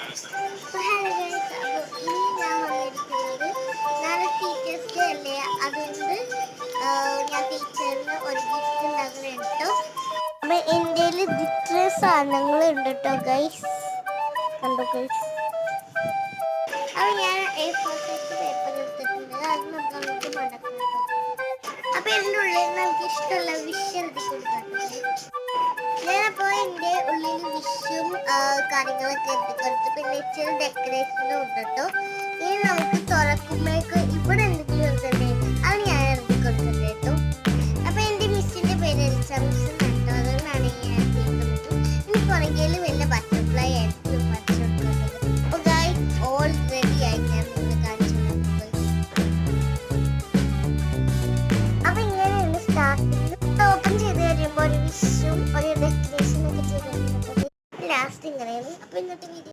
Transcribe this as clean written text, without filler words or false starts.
അപ്പോൾ hello guys, അപ്പോൾ ഇന്ന് ഞാൻ വന്നിരിക്കുന്നത് നാളെ ടീച്ചേഴ്സ് ഡേ അല്ലേ, അതുകൊണ്ട് ഞാൻ ടീച്ചറിന് ഒരു ഗിഫ്റ്റ് ഉണ്ടാക്കുന്നുണ്ട് കേട്ടോ. അപ്പോൾ എൻ്റെ ഇത്രയും സാധനങ്ങൾ ഉണ്ട് കേട്ടോ ഗൈസ്, കണ്ടോ ഗൈസ്. അപ്പോൾ ഞാൻ A4 സൈസ് പേപ്പർ എടുത്തിട്ടുണ്ട്, അത് നമുക്ക് മടക്കാം കേട്ടോ. അപ്പോൾ ഇതിൻ്റെ ഉള്ളിൽ നമുക്ക് ഇഷ്ടമുള്ള വിഷ് എഴുതി കൊടുക്കാം. ഞാനപ്പോൾ എൻ്റെ ഉള്ളിൽ വിഷും കാര്യങ്ങളൊക്കെ എഴുതി കൊടുത്തു, പിന്നെ ഇച്ചിരി ഡെക്കറേഷനും ഉണ്ട് കേട്ടോ. ഇനി നമുക്ക് തുറക്കുമ്പോഴേക്ക് ഇവിടെ എന്തെങ്കിലും എഴുതണ്ടേ, അത് ഞാൻ എഴുതി കൊടുത്തിട്ടുണ്ട് കേട്ടോ. അപ്പോൾ എൻ്റെ മിസ്സിൻ്റെ പേര് എലിസ മിസ് കേട്ടോ, അതുകൊണ്ടാണ് ഞാൻ എഴുതിയിരിക്കുന്നത്. ഇനി പുറകിൽ വല്ല ബട്ടർഫ്ലൈ ആയിരിക്കും വരച്ചു കൊടുക്കുന്നത്. അപ്പോൾ ഗൈസ് ഓൾറെഡി ആയി ഞാൻ നിങ്ങൾ കാണിച്ചു കൊടുക്കുന്നത്. അപ്പോൾ ഇങ്ങനെയാണ് സ്റ്റാർട്ടിങ്. ഓപ്പൺ ചെയ്ത് കഴിയുമ്പോൾ ഒരു വിഷും ഒരു ഡെക്കറേഷനും ഒക്കെ ചെയ്ത് ലാസ്റ്റ് ഇങ്ങനെയാണ്. അപ്പോൾ ഇന്നത്തെ വീഡിയോ